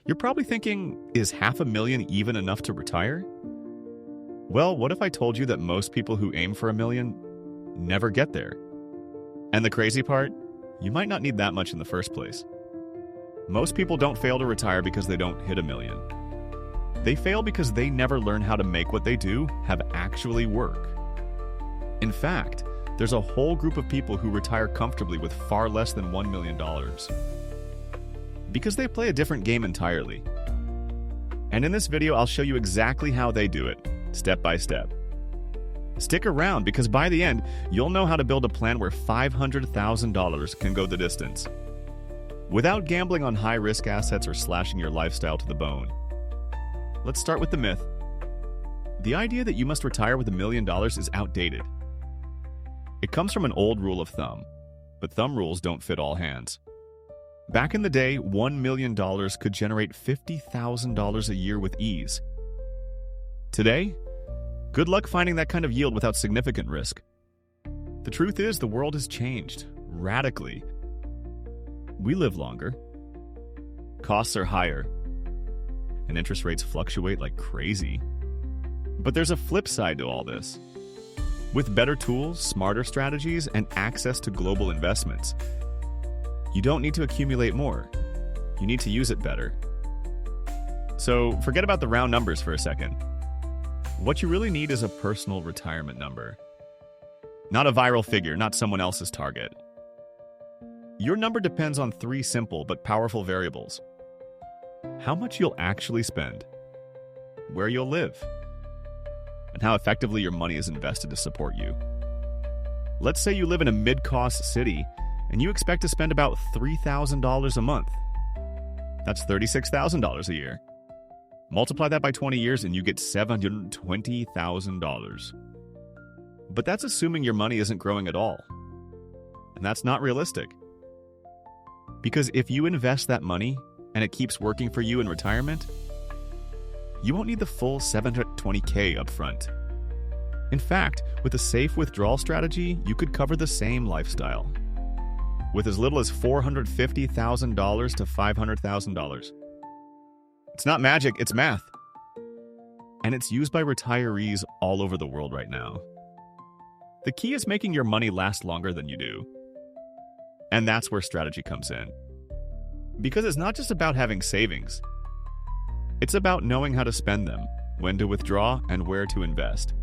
You're probably thinking, is $500,000 even enough to retire? Well, what if I told you that most people who aim for $1 million never get there? And the crazy part, you might not need that much in the first place. Most people don't fail to retire because they don't hit $1 million. They fail because they never learn how to make what they do have actually work. In fact, there's a whole group of people who retire comfortably with far less than $1 million. Because they play a different game entirely. And in this video, I'll show you exactly how they do it, step by step. Stick around because by the end, you'll know how to build a plan where $500,000 can go the distance, without gambling on high-risk assets or slashing your lifestyle to the bone. Let's start with the myth. The idea that you must retire with $1 million is outdated. It comes from an old rule of thumb, but thumb rules don't fit all hands. Back in the day, $1 million could generate $50,000 a year with ease. Today, good luck finding that kind of yield without significant risk. The truth is, the world has changed radically. We live longer, costs are higher, and interest rates fluctuate like crazy. But there's a flip side to all this. With better tools, smarter strategies, and access to global investments, you don't need to accumulate more. You need to use it better. So forget about the round numbers for a second. What you really need is a personal retirement number. Not a viral figure, not someone else's target. Your number depends on 3 simple but powerful variables: how much you'll actually spend, where you'll live, and how effectively your money is invested to support you. Let's say you live in a mid-cost city and you expect to spend about $3,000 a month. That's $36,000 a year. Multiply that by 20 years and you get $720,000. But that's assuming your money isn't growing at all. And that's not realistic. Because if you invest that money and it keeps working for you in retirement, you won't need the full $720K up front. In fact, with a safe withdrawal strategy, you could cover the same lifestyle with as little as $450,000 to $500,000. It's not magic, it's math. And it's used by retirees all over the world right now. The key is making your money last longer than you do. And that's where strategy comes in. Because it's not just about having savings. It's about knowing how to spend them, when to withdraw, and where to invest.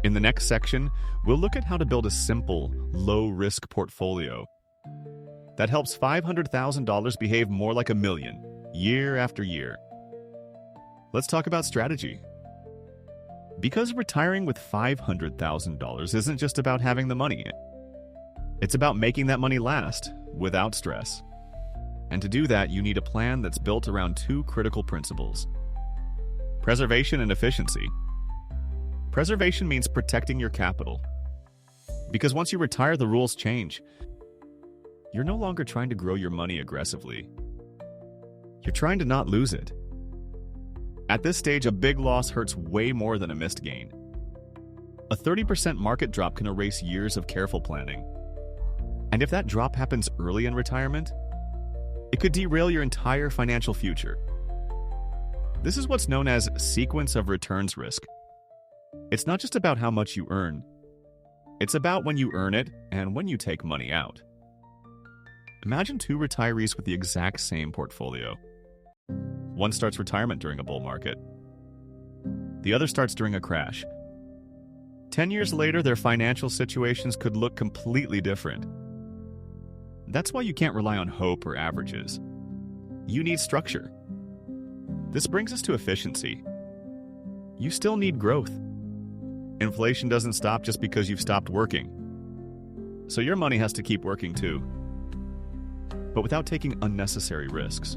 In the next section, we'll look at how to build a simple, low-risk portfolio that helps $500,000 behave more like $1 million, year after year. Let's talk about strategy. Because retiring with $500,000 isn't just about having the money. It's about making that money last, without stress. And to do that, you need a plan that's built around 2 critical principles: preservation and efficiency. Preservation means protecting your capital. Because once you retire, the rules change. You're no longer trying to grow your money aggressively. You're trying to not lose it. At this stage, a big loss hurts way more than a missed gain. A 30% market drop can erase years of careful planning. And if that drop happens early in retirement, it could derail your entire financial future. This is what's known as sequence of returns risk. It's not just about how much you earn. It's about when you earn it and when you take money out. Imagine 2 retirees with the exact same portfolio. One starts retirement during a bull market. The other starts during a crash. 10 years later, their financial situations could look completely different. That's why you can't rely on hope or averages. You need structure. This brings us to efficiency. You still need growth. Inflation doesn't stop just because you've stopped working. So your money has to keep working too, but without taking unnecessary risks.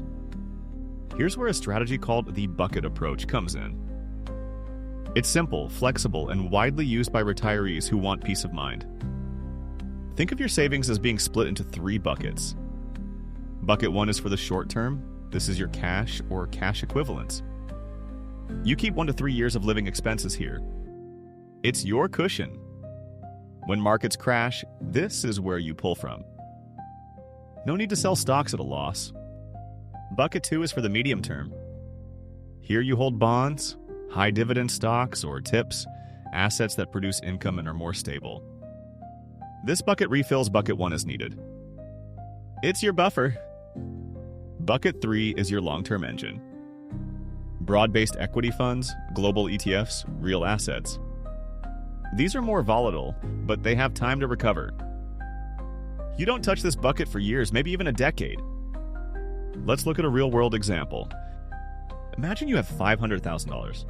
Here's where a strategy called the bucket approach comes in. It's simple, flexible, and widely used by retirees who want peace of mind. Think of your savings as being split into 3 buckets. Bucket 1 is for the short term. This is your cash or cash equivalents. You keep 1 to 3 years of living expenses here. It's your cushion. When markets crash, this is where you pull from. No need to sell stocks at a loss. Bucket 2 is for the medium term. Here you hold bonds, high dividend stocks or tips, assets that produce income and are more stable. This bucket refills Bucket 1 as needed. It's your buffer. Bucket 3 is your long-term engine. Broad-based equity funds, global ETFs, real assets. These are more volatile, but they have time to recover. You don't touch this bucket for years, maybe even a decade. Let's look at a real-world example. Imagine you have $500,000.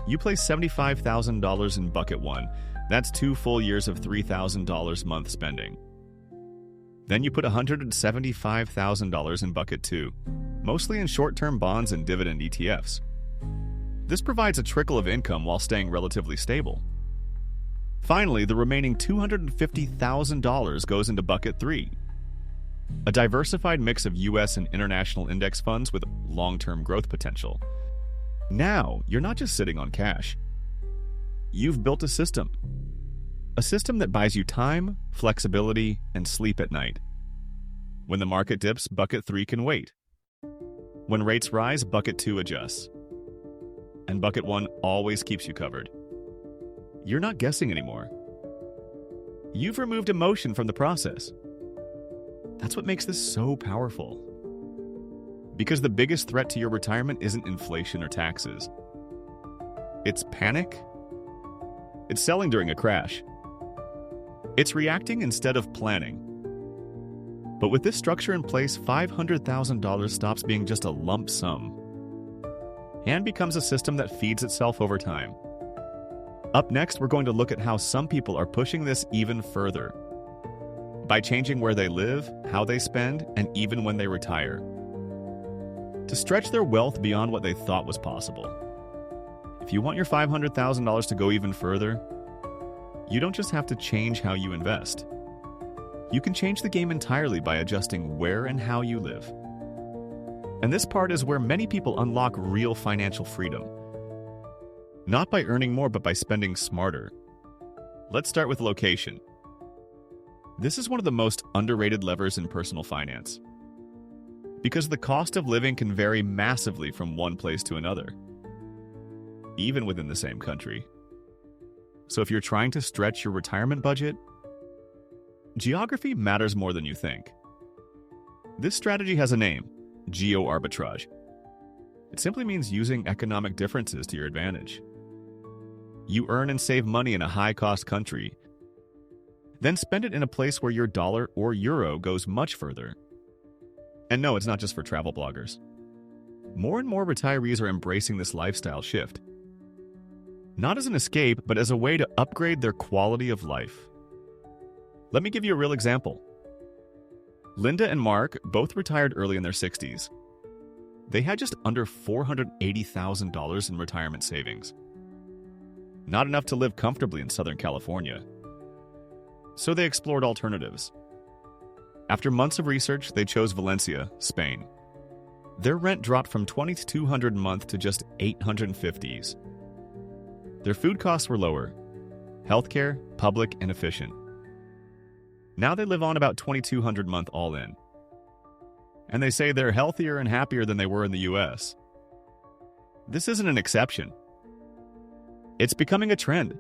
You place $75,000 in Bucket 1. That's 2 full years of $3,000 month spending. Then you put $175,000 in Bucket 2, mostly in short-term bonds and dividend ETFs. This provides a trickle of income while staying relatively stable. Finally, the remaining $250,000 goes into Bucket 3, a diversified mix of U.S. and international index funds with long-term growth potential. Now, you're not just sitting on cash. You've built a system that buys you time, flexibility, and sleep at night. When the market dips, Bucket 3 can wait. When rates rise, Bucket 2 adjusts. And Bucket 1 always keeps you covered. You're not guessing anymore. You've removed emotion from the process. That's what makes this so powerful. Because the biggest threat to your retirement isn't inflation or taxes. It's panic. It's selling during a crash. It's reacting instead of planning. But with this structure in place, $500,000 stops being just a lump sum and becomes a system that feeds itself over time. Up next, we're going to look at how some people are pushing this even further by changing where they live, how they spend, and even when they retire, to stretch their wealth beyond what they thought was possible. If you want your $500,000 to go even further, you don't just have to change how you invest. You can change the game entirely by adjusting where and how you live. And this part is where many people unlock real financial freedom. Not by earning more, but by spending smarter. Let's start with location. This is one of the most underrated levers in personal finance, because the cost of living can vary massively from one place to another, even within the same country. So if you're trying to stretch your retirement budget, geography matters more than you think. This strategy has a name: Geoarbitrage. It simply means using economic differences to your advantage. You earn and save money in a high-cost country, then spend it in a place where your dollar or euro goes much further. And no, it's not just for travel bloggers. More and more retirees are embracing this lifestyle shift, not as an escape, but as a way to upgrade their quality of life. Let me give you a real example. Linda and Mark both retired early in their 60s. They had just under $480,000 in retirement savings. Not enough to live comfortably in Southern California. So they explored alternatives. After months of research, they chose Valencia, Spain. Their rent dropped from $2,200 a month to just $850s. Their food costs were lower, healthcare, public, and efficient. Now they live on about $2,200 a month all in. And they say they're healthier and happier than they were in the US. This isn't an exception. It's becoming a trend.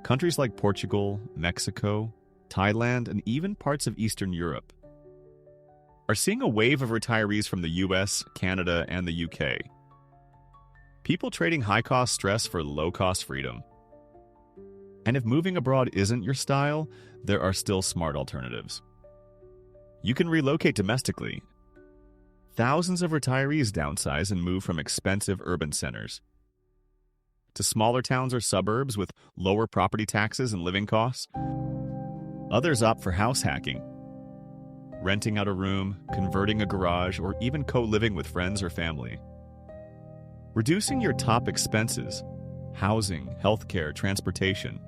Countries like Portugal, Mexico, Thailand, and even parts of Eastern Europe are seeing a wave of retirees from the US, Canada, and the UK. People trading high-cost stress for low-cost freedom. And if moving abroad isn't your style, there are still smart alternatives. You can relocate domestically. Thousands of retirees downsize and move from expensive urban centers to smaller towns or suburbs with lower property taxes and living costs. Others opt for house hacking, renting out a room, converting a garage, or even co-living with friends or family. Reducing your top expenses, housing, healthcare, transportation,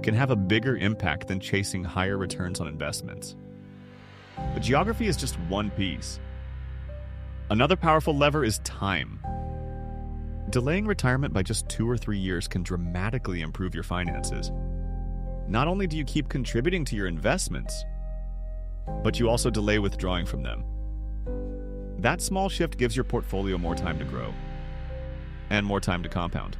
can have a bigger impact than chasing higher returns on investments. But geography is just one piece. Another powerful lever is time. Delaying retirement by just 2 or 3 years can dramatically improve your finances. Not only do you keep contributing to your investments, but you also delay withdrawing from them. That small shift gives your portfolio more time to grow and more time to compound.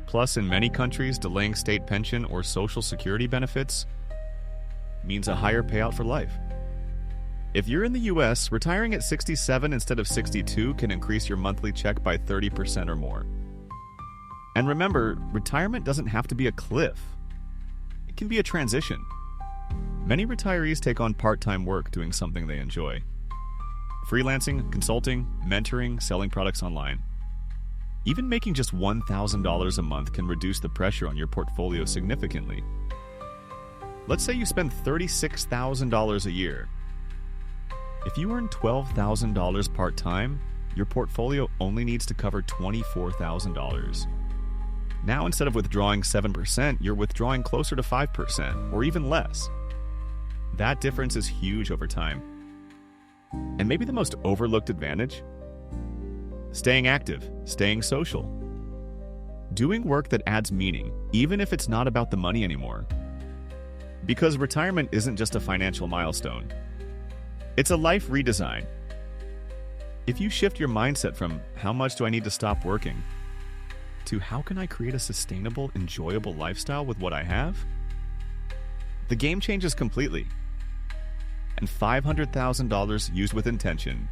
Plus, in many countries, delaying state pension or social security benefits means a higher payout for life. If you're in the US, retiring at 67 instead of 62 can increase your monthly check by 30% or more. And remember, retirement doesn't have to be a cliff. It can be a transition. Many retirees take on part-time work doing something they enjoy. Freelancing, consulting, mentoring, selling products online. Even making just $1,000 a month can reduce the pressure on your portfolio significantly. Let's say you spend $36,000 a year. If you earn $12,000 part-time, your portfolio only needs to cover $24,000. Now, instead of withdrawing 7%, you're withdrawing closer to 5%, or even less. That difference is huge over time. And maybe the most overlooked advantage? Staying active, staying social. Doing work that adds meaning, even if it's not about the money anymore. Because retirement isn't just a financial milestone. It's a life redesign. If you shift your mindset from how much do I need to stop working to how can I create a sustainable, enjoyable lifestyle with what I have, the game changes completely. And $500,000 used with intention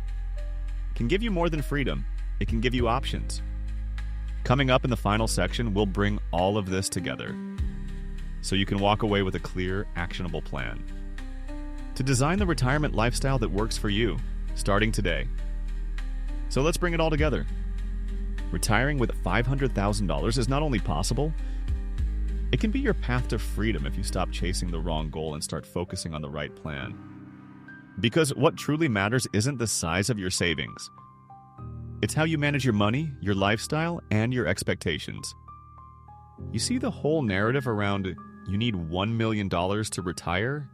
can give you more than freedom. It can give you options. Coming up in the final section, we'll bring all of this together so you can walk away with a clear, actionable plan to design the retirement lifestyle that works for you, starting today. So let's bring it all together. Retiring with $500,000 is not only possible, it can be your path to freedom if you stop chasing the wrong goal and start focusing on the right plan. Because what truly matters isn't the size of your savings. It's how you manage your money, your lifestyle, and your expectations. You see, the whole narrative around you need $1 million to retire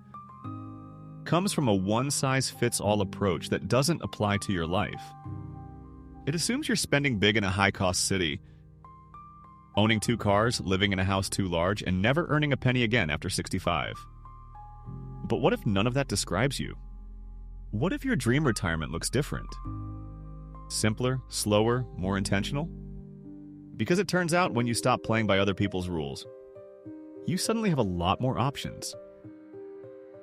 comes from a one-size-fits-all approach that doesn't apply to your life. It assumes you're spending big in a high-cost city, owning 2 cars, living in a house too large, and never earning a penny again after 65. But what if none of that describes you? What if your dream retirement looks different? Simpler, slower, more intentional? Because it turns out when you stop playing by other people's rules, you suddenly have a lot more options.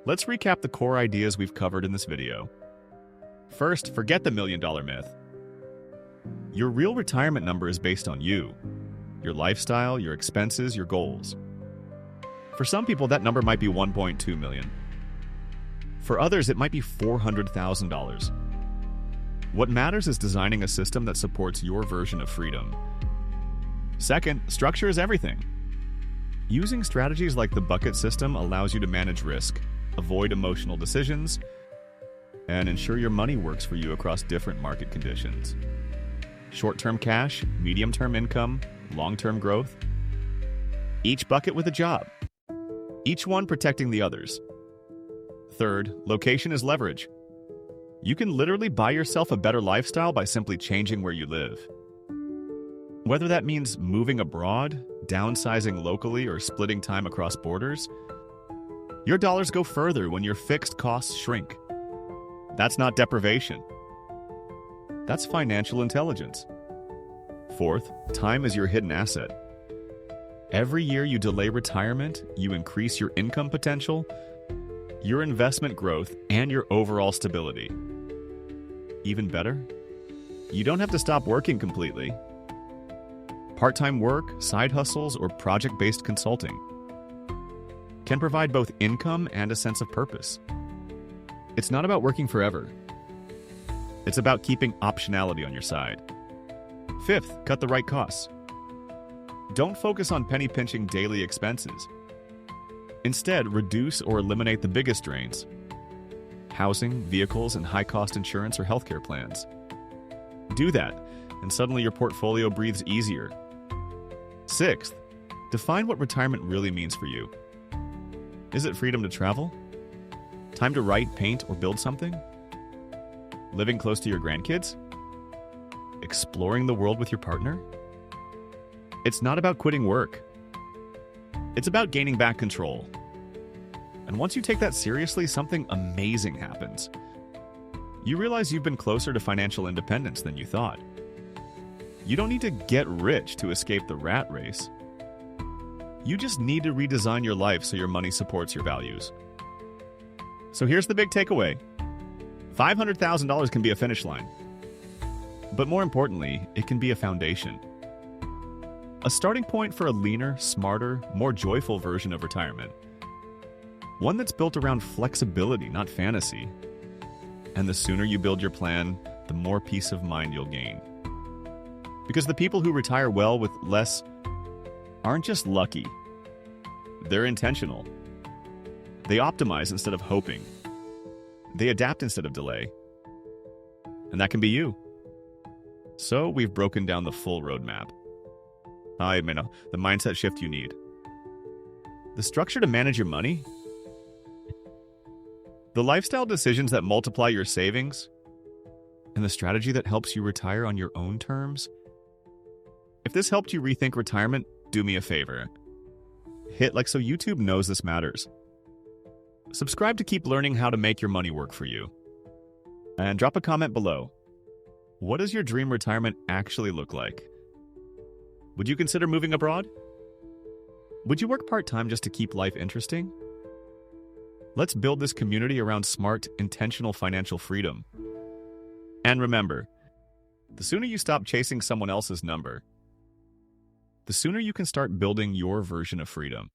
Let's recap the core ideas we've covered in this video. First, forget the $1 million myth. Your real retirement number is based on you, your lifestyle, your expenses, your goals. For some people, that number might be $1.2 million. For others, it might be $400,000. What matters is designing a system that supports your version of freedom. Second, structure is everything. Using strategies like the bucket system allows you to manage risk, avoid emotional decisions, and ensure your money works for you across different market conditions. Short-term cash, medium-term income, long-term growth. Each bucket with a job. Each one protecting the others. Third, location is leverage. You can literally buy yourself a better lifestyle by simply changing where you live. Whether that means moving abroad, downsizing locally, or splitting time across borders, your dollars go further when your fixed costs shrink. That's not deprivation. That's financial intelligence. Fourth, time is your hidden asset. Every year you delay retirement, you increase your income potential, your investment growth, and your overall stability. Even better, you don't have to stop working completely. Part-time work, side hustles, or project-based consulting can provide both income and a sense of purpose. It's not about working forever. It's about keeping optionality on your side. Fifth, cut the right costs. Don't focus on penny-pinching daily expenses. Instead, reduce or eliminate the biggest drains: housing, vehicles, and high-cost insurance or healthcare plans. Do that, and suddenly your portfolio breathes easier. Sixth, define what retirement really means for you. Is it freedom to travel? Time to write, paint, or build something? Living close to your grandkids? Exploring the world with your partner? It's not about quitting work. It's about gaining back control. And once you take that seriously, something amazing happens. you realize you've been closer to financial independence than you thought. You don't need to get rich to escape the rat race. You just need to redesign your life so your money supports your values. So here's the big takeaway. $500,000 can be a finish line. But more importantly, it can be a foundation. A starting point for a leaner, smarter, more joyful version of retirement. One that's built around flexibility, not fantasy. And the sooner you build your plan, the more peace of mind you'll gain. Because the people who retire well with less aren't just lucky. They're intentional. They optimize instead of hoping. They adapt instead of delay. And that can be you. So we've broken down the full roadmap. The mindset shift you need. The structure to manage your money. The lifestyle decisions that multiply your savings. And the strategy that helps you retire on your own terms. If this helped you rethink retirement, do me a favor. Hit like so YouTube knows this matters. Subscribe to keep learning how to make your money work for you. And drop a comment below. What does your dream retirement actually look like? Would you consider moving abroad? Would you work part-time just to keep life interesting? Let's build this community around smart, intentional financial freedom. And remember, the sooner you stop chasing someone else's number, the sooner you can start building your version of freedom.